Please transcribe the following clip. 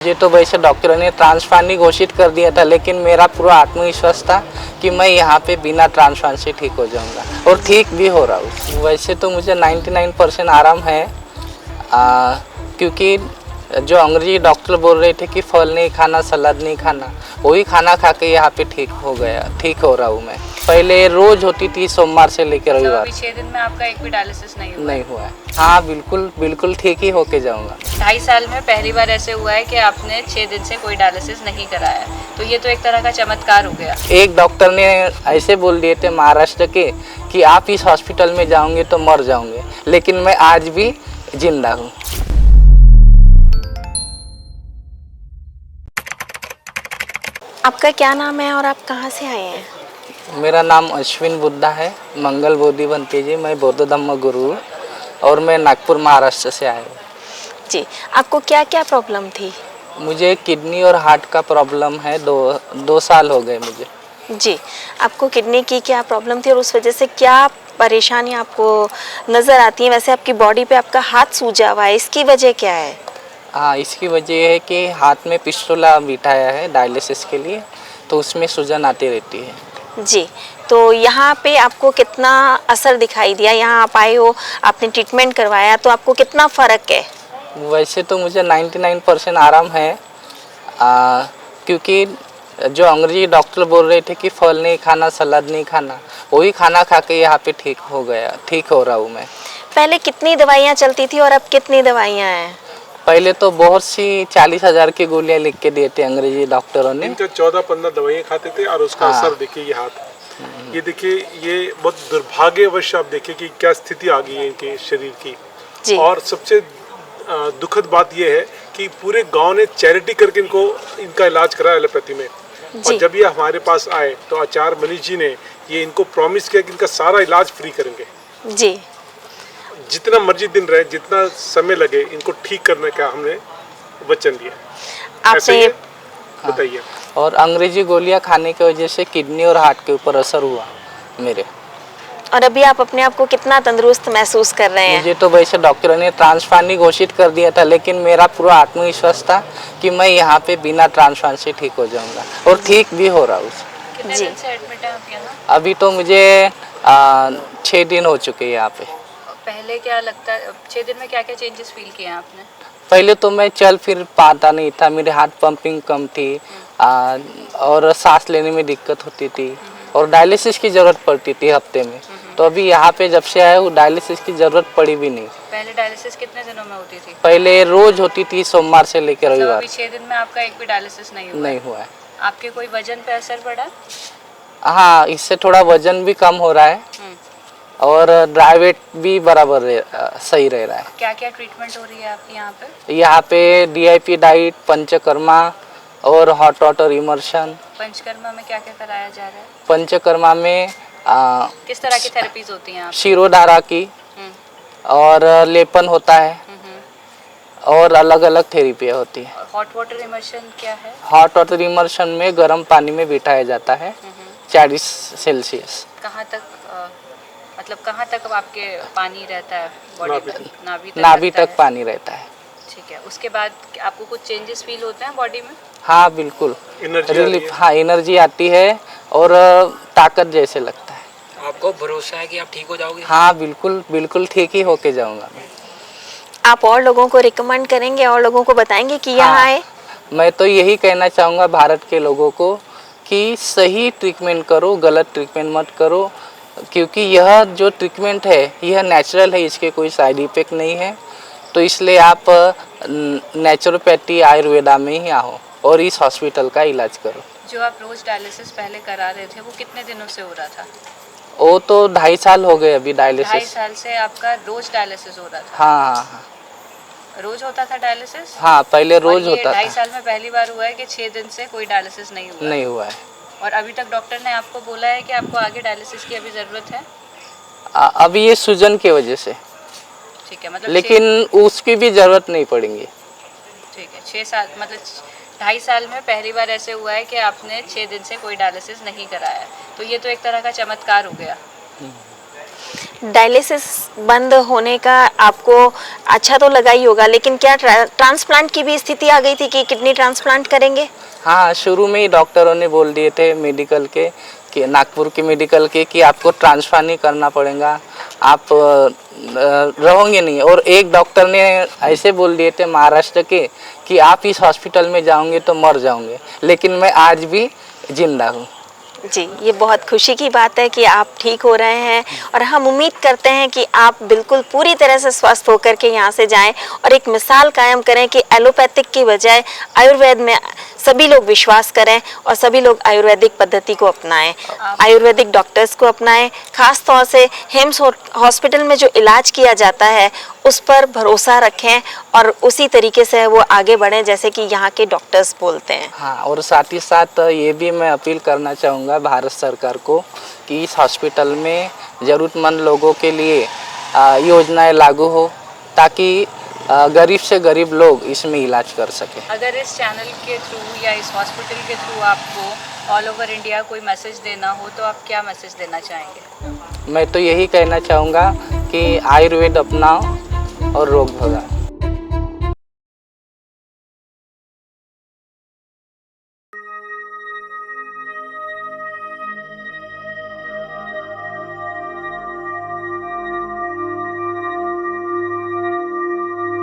मुझे तो वैसे डॉक्टरों ने ट्रांसप्लांट नहीं घोषित कर दिया था, लेकिन मेरा पूरा आत्मविश्वास था कि मैं यहाँ पे बिना ट्रांसप्लांट से ठीक हो जाऊँगा और ठीक भी हो रहा हूँ। वैसे तो मुझे 99% आराम है, क्योंकि जो अंग्रेजी डॉक्टर बोल रहे थे कि फल नहीं खाना, सलाद नहीं खाना, वही खाना खा के यहाँ पे ठीक हो रहा हूँ मैं। पहले रोज होती थी, सोमवार से लेकर रविवार। अभी 6 दिन में आपका एक भी डायलिसिस नहीं हुआ है। हाँ बिल्कुल ठीक ही होके जाऊँगा। 2.5 साल में पहली बार ऐसे हुआ है कि आपने 6 दिन से कोई डायलिसिस नहीं कराया, तो ये तो एक तरह का चमत्कार हो गया। एक डॉक्टर ने ऐसे बोल दिए थे महाराष्ट्र के कि आप इस हॉस्पिटल में जाओगे तो मर जाओगे, लेकिन मैं आज भी जिंदा हूँ। आपका क्या नाम है और आप कहाँ से आए हैं? मेरा नाम अश्विन बुद्धा है, मंगल बोधि बनते जी। मैं बौद्ध धम्म गुरु हूँ और मैं नागपुर महाराष्ट्र से आया हूँ। जी, आपको क्या क्या प्रॉब्लम थी? मुझे किडनी और हार्ट का प्रॉब्लम है, दो साल हो गए मुझे। जी, आपको किडनी की क्या प्रॉब्लम थी और उस वजह से क्या परेशानी आपको नज़र आती है? वैसे आपकी बॉडी पे आपका हाथ सूजा हुआ है, इसकी वजह क्या है? हाँ, इसकी वजह है कि हाथ में पिस्टोला बिठाया है डायलिसिस के लिए, तो उसमें सूजन आती रहती है। जी, तो यहाँ पे आपको कितना असर दिखाई दिया? यहाँ आप आए हो, आपने ट्रीटमेंट करवाया, तो आपको कितना फ़र्क है? वैसे तो मुझे 99% आराम है, क्योंकि जो अंग्रेजी डॉक्टर बोल रहे थे कि फल नहीं खाना, सलाद नहीं खाना, वही खाना खा के यहाँ पे ठीक हो रहा हूँ मैं। पहले कितनी दवाइयाँ चलती थी और अब कितनी दवाइयाँ हैं? पहले तो बहुत सी 40,000 की गोलियां लिख के दिए थे अंग्रेजी डॉक्टरों ने। इनका 14-15 दवाइयां खाते थे और उसका असर देखिए ये हाथ, ये देखिए, ये बहुत दुर्भाग्यवश आप देखिए कि क्या स्थिति आ गई है इनके शरीर की। जी। और सबसे दुखद बात ये है कि पूरे गांव ने चैरिटी करके इनका इलाज कराया एलोपैथी में। और जब ये हमारे पास आए तो आचार्य मनीष जी ने ये इनको प्रॉमिस किया कि इनका सारा इलाज फ्री करेंगे। जी, जितना मर्जी दिन रहे, जितना समय लगे, इनको ठीक करने का हमने वचन दिया। ऐसे ही बताइए। और अंग्रेजी गोलियां खाने की वजह से किडनी और हार्ट के ऊपर असर हुआ मेरे। और अभी आप अपने आप को कितना तंदुरुस्त महसूस कर रहे हैं? मुझे तो वैसे डॉक्टरों ने ट्रांसप्लांट नहीं घोषित कर दिया था, लेकिन मेरा पूरा आत्मविश्वास था कि मैं यहाँ पे बिना ट्रांसप्लांट से ठीक हो जाऊँगा और ठीक भी हो रहा हूँ। कितने दिन से एडमिट है आप यहाँ? अभी तो मुझे 6 दिन हो चुके हैं यहाँ पे। पहले क्या लगता है, 6 दिन में क्या क्या चेंजेस फील किए हैं आपने? पहले तो मैं चल फिर पाता नहीं था, मेरे हार्ट पंपिंग कम थी, और सांस लेने में दिक्कत होती थी और डायलिसिस की ज़रूरत पड़ती थी हफ्ते में। तो अभी यहाँ पे जब से आया हूँ डायलिसिस की ज़रूरत पड़ी भी नहीं। पहले डायलिसिस कितने दिनों में होती थी? पहले रोज होती थी, सोमवार से लेकर रविवार। अभी 6 दिन में आपका एक भी डायलिसिस नहीं हुआ है। आपके कोई वजन पे असर पड़ा? हाँ, इससे थोड़ा वजन भी कम हो रहा है और ड्राई वेट भी बराबर सही रह रहा है। क्या क्या ट्रीटमेंट हो रही है आपकी यहाँ पे? यहाँ पे DIP डाइट, पंचकर्मा और हॉट वाटर इमर्शन। पंचकर्मा में क्या क्या कराया जा रहा है? पंचकर्मा में किस तरह की थेरेपीज होती हैं? शिरोधारा की और लेपन होता है और अलग अलग थेरेपियाँ होती है। हॉट वाटर इमर्शन क्या है? हॉट वाटर इमर्शन में गर्म पानी में बिठाया जाता है 40 सेल्सियस। कहाँ तक मतलब कहाँ तक आपके पानी रहता है बॉडी में? नाभि तक पानी रहता है। ठीक है, उसके बाद आपको कुछ चेंजेस फील होते हैं बॉडी में? हाँ बिल्कुल, रिलीफ, हाँ एनर्जी आती है और ताकत जैसे लगता है। आपको भरोसा है कि आप ठीक हो जाओगे? हाँ बिल्कुल ठीक ही होके जाऊंगा मैं। आप और लोगों को रिकमेंड करेंगे और लोगों को बताएंगे कि यहाँ आए? मैं तो यही कहना चाहूँगा भारत के लोगों को कि सही ट्रीटमेंट करो, गलत ट्रीटमेंट मत करो, क्योंकि यह जो ट्रीटमेंट है यह नेचुरल है, इसके कोई साइड इफेक्ट नहीं है। तो इसलिए आप नेचुरोपैथी आयुर्वेदा में ही आओ और इस हॉस्पिटल का इलाज करो। जो आप रोज डायलिसिस पहले करा रहे थे वो कितने दिनों से हो रहा था? वो तो 2.5 साल हो गए अभी 2.5 डायलिसिस। साल से आपका रोज डायलिसिस हो रहा था? हाँ, रोज होता था डायलिसिस? हाँ पहले रोज होता था। 2.5 साल में पहली बार हुआ है कि 6 दिन से कोई डायलिसिस नहीं हुआ है। और अभी तक डॉक्टर ने आपको बोला है कि आपको आगे डायलिसिस की अभी ज़रूरत है? अभी ये सूजन की वजह से, ठीक है, मतलब लेकिन उसकी भी जरूरत नहीं पड़ेगी। ठीक है, 6 साल मतलब 2.5 साल में पहली बार ऐसे हुआ है कि आपने 6 दिन से कोई डायलिसिस नहीं कराया, तो ये तो एक तरह का चमत्कार हो गया। डायलिसिस बंद होने का आपको अच्छा तो लगा ही होगा, लेकिन क्या ट्रांसप्लांट की भी स्थिति आ गई थी कि किडनी ट्रांसप्लांट करेंगे? हाँ, शुरू में ही डॉक्टरों ने बोल दिए थे मेडिकल के कि नागपुर के मेडिकल के कि आपको ट्रांसफर नहीं करना पड़ेगा, आप रहोगे नहीं। और एक डॉक्टर ने ऐसे बोल दिए थे महाराष्ट्र के कि आप इस हॉस्पिटल में जाओगे तो मर जाओगे, लेकिन मैं आज भी जिंदा हूँ। जी, ये बहुत खुशी की बात है कि आप ठीक हो रहे हैं और हम उम्मीद करते हैं कि आप बिल्कुल पूरी तरह से स्वस्थ होकर के यहाँ से जाएं और एक मिसाल कायम करें कि एलोपैथिक की बजाय आयुर्वेद में सभी लोग विश्वास करें और सभी लोग आयुर्वेदिक पद्धति को अपनाएं, आयुर्वेदिक डॉक्टर्स को अपनाएं। खास तौर से हेम्स हॉस्पिटल में जो इलाज किया जाता है उस पर भरोसा रखें और उसी तरीके से वो आगे बढ़ें जैसे कि यहाँ के डॉक्टर्स बोलते हैं। हाँ, और साथ ही साथ ये भी मैं अपील करना चाहूँगा भारत सरकार को कि इस हॉस्पिटल में ज़रूरतमंद लोगों के लिए योजनाएं लागू हो ताकि गरीब से गरीब लोग इसमें इलाज कर सकें। अगर इस चैनल के थ्रू या इस हॉस्पिटल के थ्रू आपको ऑल ओवर इंडिया कोई मैसेज देना हो तो आप क्या मैसेज देना चाहेंगे? मैं तो यही कहना चाहूँगा कि आयुर्वेद अपनाओ और रोग भगाओ।